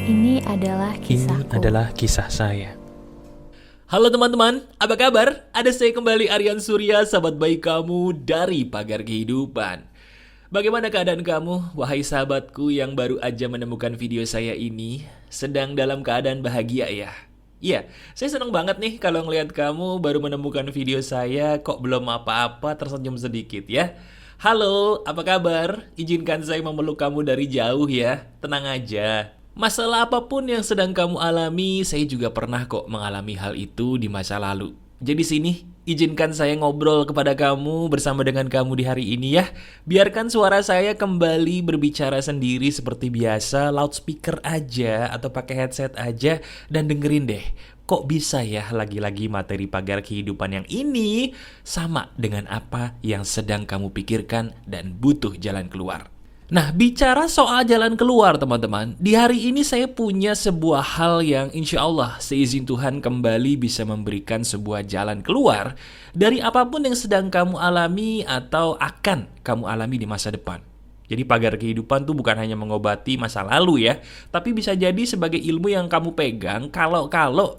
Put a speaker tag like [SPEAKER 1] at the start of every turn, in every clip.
[SPEAKER 1] Ini adalah
[SPEAKER 2] Ini
[SPEAKER 1] kisahku.
[SPEAKER 2] adalah kisah saya.
[SPEAKER 3] Halo teman-teman, apa kabar? Ada saya kembali Aryan Surya, sahabat baik kamu dari Pagar Kehidupan. Bagaimana keadaan kamu, wahai sahabatku yang baru aja menemukan video saya ini? Sedang dalam keadaan bahagia ya? Iya, saya senang banget nih kalau ngelihat kamu baru menemukan video saya kok belum apa-apa tersenyum sedikit ya. Halo, apa kabar? Izinkan saya memeluk kamu dari jauh ya. Tenang aja. Masalah apapun yang sedang kamu alami, saya juga pernah kok mengalami hal itu di masa lalu. Jadi sini, izinkan saya ngobrol kepada kamu bersama dengan kamu di hari ini ya. Biarkan suara saya kembali berbicara sendiri seperti biasa, loudspeaker aja atau pakai headset aja dan dengerin deh. Kok bisa ya lagi-lagi materi Pagar Kehidupan yang ini sama dengan apa yang sedang kamu pikirkan dan butuh jalan keluar. Nah, bicara soal jalan keluar teman-teman, di hari ini saya punya sebuah hal yang insya Allah seizin Tuhan kembali bisa memberikan sebuah jalan keluar dari apapun yang sedang kamu alami atau akan kamu alami di masa depan. Jadi Pagar Kehidupan tuh bukan hanya mengobati masa lalu ya, tapi bisa jadi sebagai ilmu yang kamu pegang kalau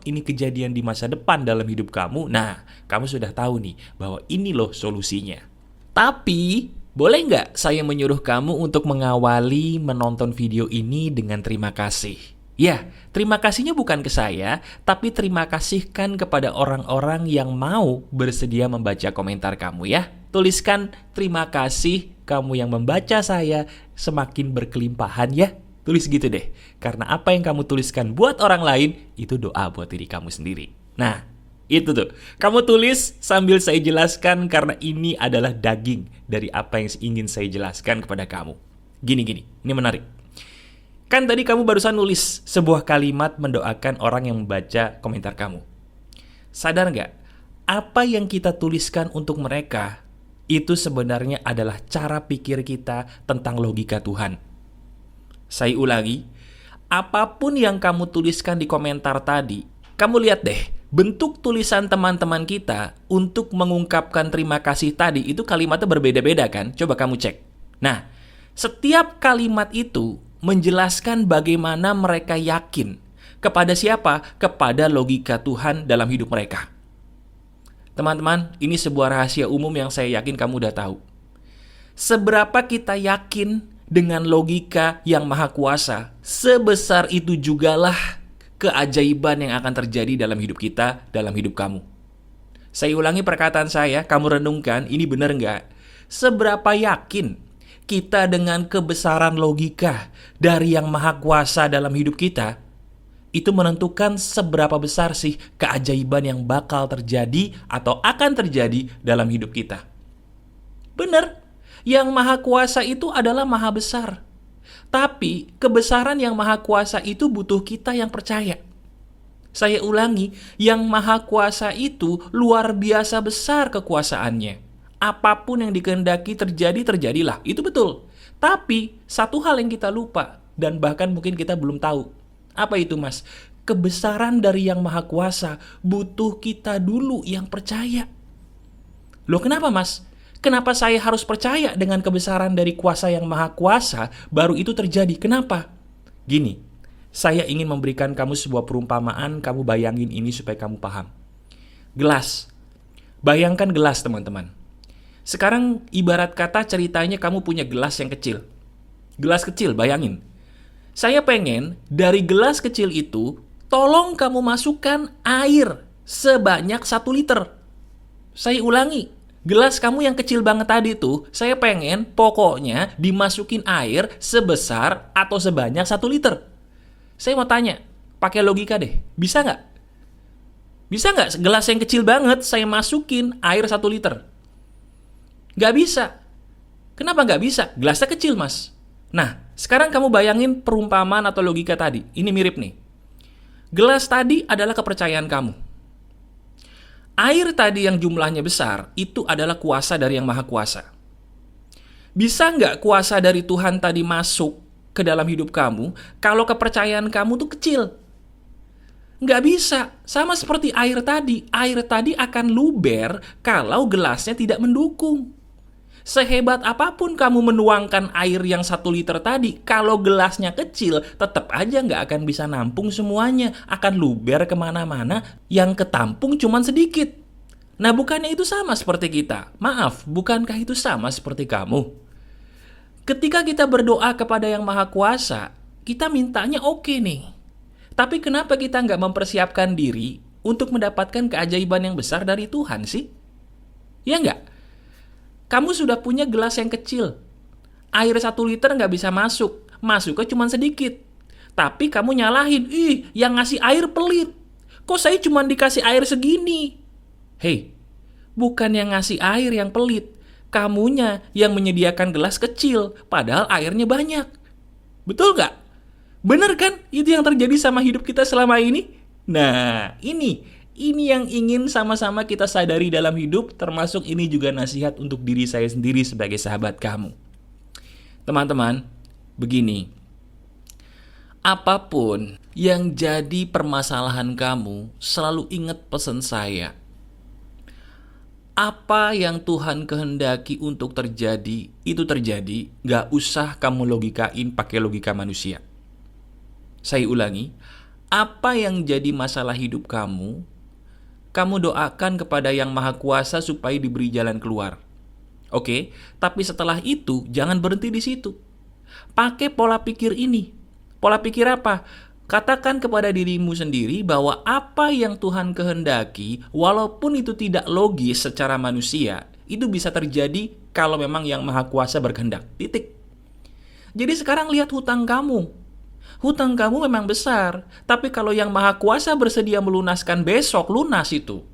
[SPEAKER 3] ini kejadian di masa depan dalam hidup kamu, nah kamu sudah tahu nih bahwa ini loh solusinya. Tapi boleh nggak saya menyuruh kamu untuk mengawali menonton video ini dengan terima kasih? Ya, terima kasihnya bukan ke saya, tapi terima kasihkan kepada orang-orang yang mau bersedia membaca komentar kamu ya. Tuliskan terima kasih kamu yang membaca saya semakin berkelimpahan ya. Tulis gitu deh, karena apa yang kamu tuliskan buat orang lain, itu doa buat diri kamu sendiri. Nah, itu tuh, kamu tulis sambil saya jelaskan karena ini adalah daging dari apa yang ingin saya jelaskan kepada kamu. Gini, ini menarik. Kan tadi kamu barusan nulis sebuah kalimat mendoakan orang yang membaca komentar kamu. Sadar nggak? Apa yang kita tuliskan untuk mereka, itu sebenarnya adalah cara pikir kita tentang logika Tuhan. Saya ulangi, apapun yang kamu tuliskan di komentar tadi, kamu lihat deh, bentuk tulisan teman-teman kita untuk mengungkapkan terima kasih tadi itu kalimatnya berbeda-beda kan? Coba kamu cek. Nah, setiap kalimat itu menjelaskan bagaimana mereka yakin. Kepada siapa? Kepada logika Tuhan dalam hidup mereka. Teman-teman, ini sebuah rahasia umum yang saya yakin kamu udah tahu. Seberapa kita yakin dengan logika yang maha kuasa, sebesar itu jugalah keajaiban yang akan terjadi dalam hidup kita, dalam hidup kamu. Saya ulangi perkataan saya, kamu renungkan, ini benar nggak? Seberapa yakin kita dengan kebesaran logika dari yang maha kuasa dalam hidup kita, itu menentukan seberapa besar sih keajaiban yang bakal terjadi atau akan terjadi dalam hidup kita. Benar, yang maha kuasa itu adalah maha besar. Tapi kebesaran yang maha kuasa itu butuh kita yang percaya. Saya ulangi, yang maha kuasa itu luar biasa besar kekuasaannya. Apapun yang dikehendaki terjadi, terjadilah. Itu betul. Tapi satu hal yang kita lupa dan bahkan mungkin kita belum tahu. Apa itu mas? Kebesaran dari yang maha kuasa butuh kita dulu yang percaya. Loh kenapa mas? Kenapa saya harus percaya dengan kebesaran dari kuasa yang maha kuasa, baru itu terjadi? Kenapa? Gini, saya ingin memberikan kamu sebuah perumpamaan, kamu bayangin ini supaya kamu paham. Gelas. Bayangkan gelas, teman-teman. Sekarang ibarat kata ceritanya kamu punya gelas yang kecil. Gelas kecil, bayangin. Saya pengen dari gelas kecil itu, tolong kamu masukkan air sebanyak 1 liter. Saya ulangi. Gelas kamu yang kecil banget tadi tuh, saya pengen pokoknya dimasukin air sebesar atau sebanyak 1 liter. Saya mau tanya, pakai logika deh, bisa nggak? Bisa nggak gelas yang kecil banget saya masukin air 1 liter? Nggak bisa. Kenapa nggak bisa? Gelasnya kecil mas. Nah, sekarang kamu bayangin perumpamaan atau logika tadi. Ini mirip nih. Gelas tadi adalah kepercayaan kamu. Air tadi yang jumlahnya besar, itu adalah kuasa dari yang maha kuasa. Bisa nggak kuasa dari Tuhan tadi masuk ke dalam hidup kamu kalau kepercayaan kamu tuh kecil? Nggak bisa. Sama seperti air tadi. Air tadi akan luber kalau gelasnya tidak mendukung. Sehebat apapun kamu menuangkan air yang 1 liter tadi, kalau gelasnya kecil, tetap aja nggak akan bisa nampung semuanya. Akan luber kemana-mana, yang ketampung cuman sedikit. Nah, bukannya itu sama seperti kita? Maaf, bukankah itu sama seperti kamu? Ketika kita berdoa kepada Yang Maha Kuasa, kita mintanya oke nih. Tapi kenapa kita nggak mempersiapkan diri untuk mendapatkan keajaiban yang besar dari Tuhan sih? Ya nggak? Kamu sudah punya gelas yang kecil. Air 1 liter nggak bisa masuk. Masuknya cuma sedikit. Tapi kamu nyalahin, yang ngasih air pelit. Kok saya cuma dikasih air segini? Hei, bukan yang ngasih air yang pelit. Kamunya yang menyediakan gelas kecil, padahal airnya banyak. Betul nggak? Bener kan? Itu yang terjadi sama hidup kita selama ini. Nah, ini yang ingin sama-sama kita sadari dalam hidup, termasuk ini juga nasihat untuk diri saya sendiri sebagai sahabat kamu. Teman-teman, begini. Apapun yang jadi permasalahan kamu, selalu ingat pesan saya. Apa yang Tuhan kehendaki untuk terjadi, itu terjadi. Gak usah kamu logikain pakai logika manusia. Saya ulangi, apa yang jadi masalah hidup kamu doakan kepada Yang Maha Kuasa supaya diberi jalan keluar. Oke, tapi setelah itu jangan berhenti di situ. Pakai pola pikir ini. Pola pikir apa? Katakan kepada dirimu sendiri bahwa apa yang Tuhan kehendaki, walaupun itu tidak logis secara manusia, itu bisa terjadi kalau memang Yang Maha Kuasa berkehendak. Titik. Jadi sekarang lihat hutang kamu. Hutang kamu memang besar, tapi kalau Yang Maha Kuasa bersedia melunaskan besok, lunas itu.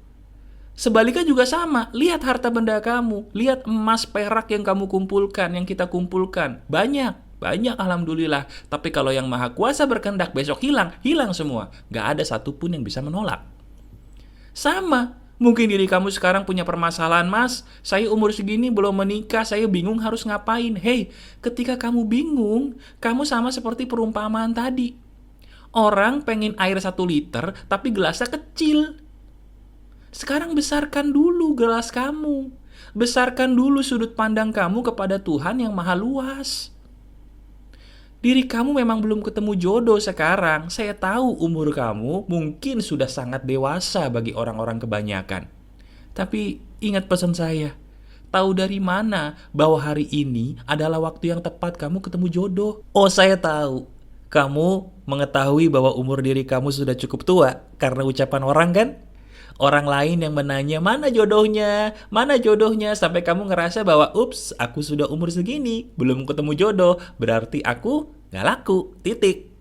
[SPEAKER 3] Sebaliknya juga sama, lihat harta benda kamu, lihat emas, perak yang kamu kumpulkan, yang kita kumpulkan. Banyak alhamdulillah. Tapi kalau Yang Maha Kuasa berkehendak besok hilang semua. Gak ada satupun yang bisa menolak. Sama, mungkin diri kamu sekarang punya permasalahan, Mas. Saya umur segini belum menikah, saya bingung harus ngapain. Hei, ketika kamu bingung, kamu sama seperti perumpamaan tadi. Orang pengen air 1 liter, tapi gelasnya kecil. Sekarang besarkan dulu gelas kamu. Besarkan dulu sudut pandang kamu kepada Tuhan yang maha luas. Diri kamu memang belum ketemu jodoh sekarang. Saya tahu umur kamu mungkin sudah sangat dewasa bagi orang-orang kebanyakan. Tapi ingat pesan saya. Tahu dari mana bahwa hari ini adalah waktu yang tepat kamu ketemu jodoh? Oh, saya tahu. Kamu mengetahui bahwa umur diri kamu sudah cukup tua karena ucapan orang kan? Orang lain yang menanya, mana jodohnya, sampai kamu ngerasa bahwa, ups, aku sudah umur segini, belum ketemu jodoh, berarti aku gak laku, titik.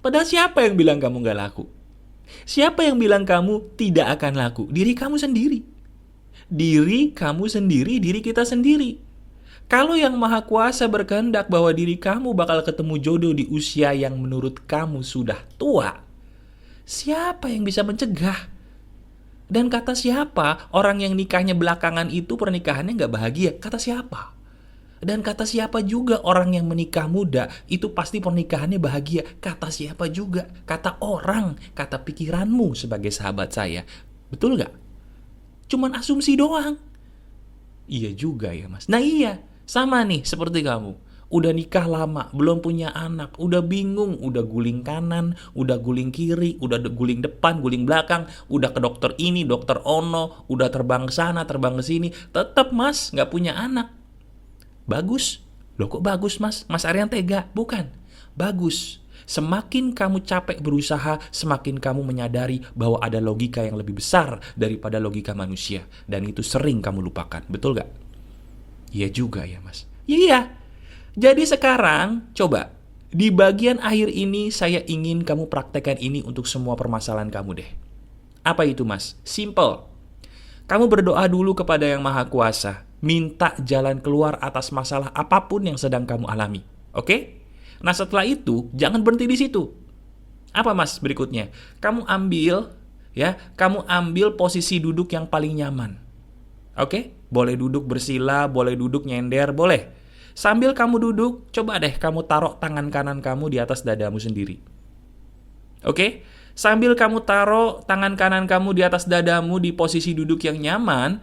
[SPEAKER 3] Padahal siapa yang bilang kamu gak laku? Siapa yang bilang kamu tidak akan laku? Diri kamu sendiri. Diri kamu sendiri, diri kita sendiri. Kalau Yang Maha Kuasa berkehendak bahwa diri kamu bakal ketemu jodoh di usia yang menurut kamu sudah tua, siapa yang bisa mencegah? Dan kata siapa orang yang nikahnya belakangan itu pernikahannya gak bahagia? Kata siapa? Dan kata siapa juga orang yang menikah muda itu pasti pernikahannya bahagia? Kata siapa juga? Kata orang, kata pikiranmu sebagai sahabat saya. Betul gak? Cuman asumsi doang. Iya juga ya, Mas. Nah iya, sama nih seperti kamu. Udah nikah lama, belum punya anak, udah bingung, udah guling kanan, udah guling kiri, udah guling depan, guling belakang, udah ke dokter ini, dokter ono, udah terbang ke sana, terbang ke sini, tetap Mas nggak punya anak. Bagus. Loh kok bagus, Mas? Mas Aryan tega? Bukan. Bagus. Semakin kamu capek berusaha, semakin kamu menyadari bahwa ada logika yang lebih besar daripada logika manusia. Dan itu sering kamu lupakan. Betul gak? Iya juga ya, Mas. Iya. Jadi sekarang, coba. Di bagian akhir ini, saya ingin kamu praktekkan ini untuk semua permasalahan kamu deh. Apa itu, Mas? Simple. Kamu berdoa dulu kepada Yang Maha Kuasa. Minta jalan keluar atas masalah apapun yang sedang kamu alami. Oke? Nah setelah itu, jangan berhenti di situ. Apa Mas berikutnya? Kamu ambil posisi duduk yang paling nyaman. Oke? Boleh duduk bersila, boleh duduk nyender, boleh. Sambil kamu duduk, coba deh kamu taruh tangan kanan kamu di atas dadamu sendiri. Oke? Sambil kamu taruh tangan kanan kamu di atas dadamu di posisi duduk yang nyaman,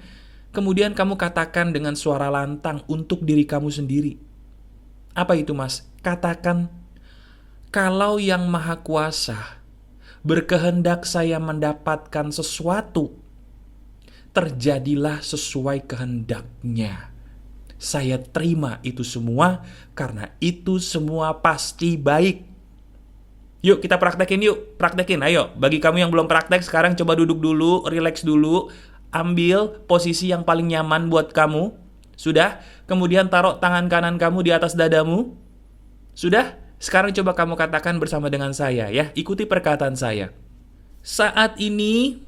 [SPEAKER 1] kemudian kamu katakan dengan suara lantang untuk diri kamu sendiri. Apa itu, Mas? Katakan, kalau Yang Maha Kuasa berkehendak saya mendapatkan sesuatu, terjadilah sesuai kehendaknya. Saya terima itu semua, karena itu semua pasti baik. Yuk kita praktekin yuk, praktekin, ayo. Bagi kamu yang belum praktek, sekarang coba duduk dulu, relax dulu, ambil posisi yang paling nyaman buat kamu. Sudah? Kemudian taruh tangan kanan kamu di atas dadamu. Sudah? Sekarang coba kamu katakan bersama dengan saya ya, ikuti perkataan saya. Saat ini,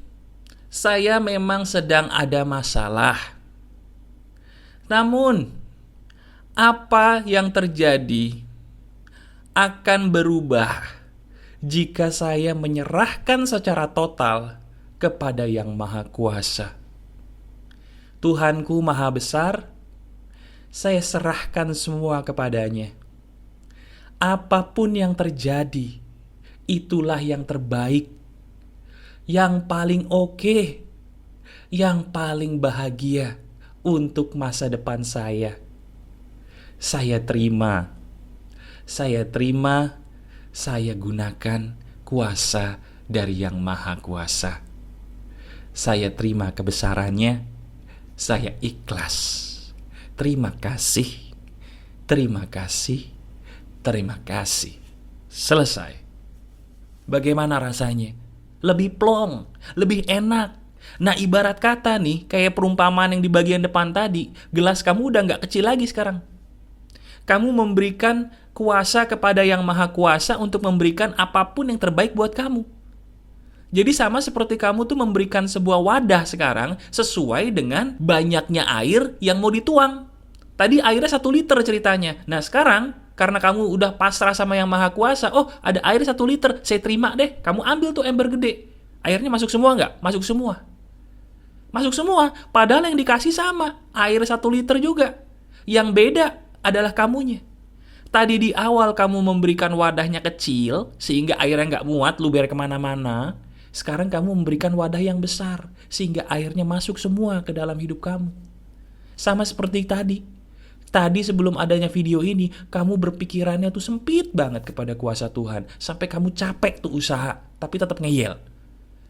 [SPEAKER 1] saya memang sedang ada masalah. Namun, apa yang terjadi akan berubah jika saya menyerahkan secara total kepada Yang Maha Kuasa. Tuhanku Maha Besar, saya serahkan semua kepadanya. Apapun yang terjadi, itulah yang terbaik, yang paling oke, yang paling bahagia untuk masa depan saya. Saya terima, saya gunakan kuasa dari Yang Maha Kuasa. Saya terima kebesarannya, saya ikhlas. Terima kasih, terima kasih, terima kasih. Selesai. Bagaimana rasanya? Lebih plong, lebih enak. Nah, ibarat kata nih, kayak perumpamaan yang di bagian depan tadi, gelas kamu udah gak kecil lagi sekarang. Kamu memberikan kuasa kepada Yang Maha Kuasa untuk memberikan apapun yang terbaik buat kamu. Jadi sama seperti kamu tuh memberikan sebuah wadah sekarang sesuai dengan banyaknya air yang mau dituang. Tadi airnya 1 liter ceritanya. Nah sekarang karena kamu udah pasrah sama Yang Maha Kuasa, oh ada air 1 liter, saya terima deh. Kamu ambil tuh ember gede. Airnya masuk semua nggak? Masuk semua. Masuk semua. Padahal yang dikasih sama, air 1 liter juga. Yang beda adalah kamunya. Tadi di awal kamu memberikan wadahnya kecil, sehingga airnya nggak muat, luber kemana-mana. Sekarang kamu memberikan wadah yang besar, sehingga airnya masuk semua ke dalam hidup kamu. Sama seperti tadi. Tadi sebelum adanya video ini, kamu berpikirannya tuh sempit banget kepada kuasa Tuhan. Sampai kamu capek tuh usaha, tapi tetap ngeyel.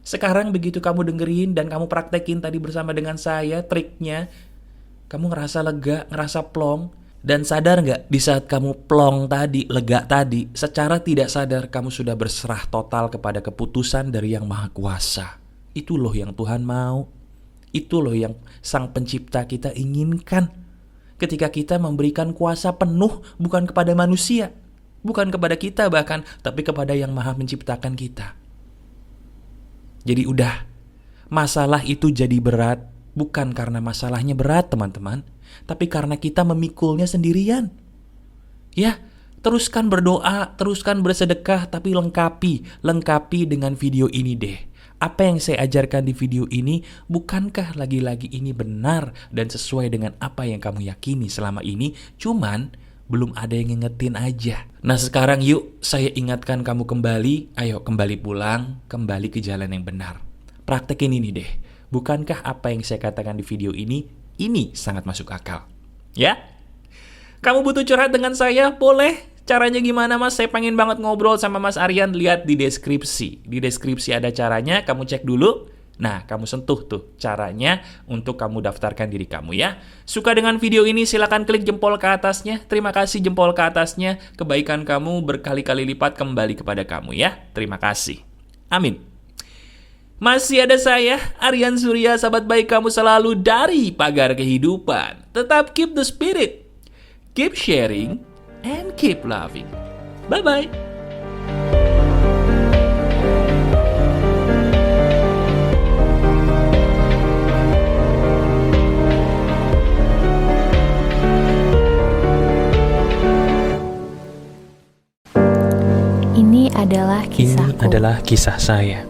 [SPEAKER 1] Sekarang begitu kamu dengerin dan kamu praktekin tadi bersama dengan saya, triknya, kamu ngerasa lega, ngerasa plong. Dan sadar nggak, di saat kamu plong tadi, lega tadi, secara tidak sadar kamu sudah berserah total kepada keputusan dari Yang Maha Kuasa. Itu loh yang Tuhan mau. Itu loh yang Sang Pencipta kita inginkan. Ketika kita memberikan kuasa penuh bukan kepada manusia, bukan kepada kita bahkan, tapi kepada Yang Maha Menciptakan kita. Jadi udah, masalah itu jadi berat bukan karena masalahnya berat teman-teman, tapi karena kita memikulnya sendirian. Ya, teruskan berdoa, teruskan bersedekah, tapi lengkapi dengan video ini deh. Apa yang saya ajarkan di video ini, bukankah lagi-lagi ini benar dan sesuai dengan apa yang kamu yakini selama ini? Cuman belum ada yang ngingetin aja. Nah sekarang yuk, saya ingatkan kamu kembali. Ayo kembali pulang, kembali ke jalan yang benar. Praktekin ini deh. Bukankah apa yang saya katakan di video ini sangat masuk akal? Ya? Kamu butuh curhat dengan saya? Boleh. Caranya gimana Mas? Saya pengen banget ngobrol sama Mas Aryan. Lihat di deskripsi. Di deskripsi ada caranya, kamu cek dulu. Nah, kamu sentuh tuh caranya untuk kamu daftarkan diri kamu ya. Suka dengan video ini? Silakan klik jempol ke atasnya. Terima kasih jempol ke atasnya. Kebaikan kamu berkali-kali lipat kembali kepada kamu ya. Terima kasih. Amin. Masih ada saya, Aryan Surya, sahabat baik kamu selalu dari Pagar Kehidupan. Tetap keep the spirit, keep sharing, and keep loving. Bye-bye.
[SPEAKER 2] Ini adalah kisahku.
[SPEAKER 1] Ini adalah kisah saya.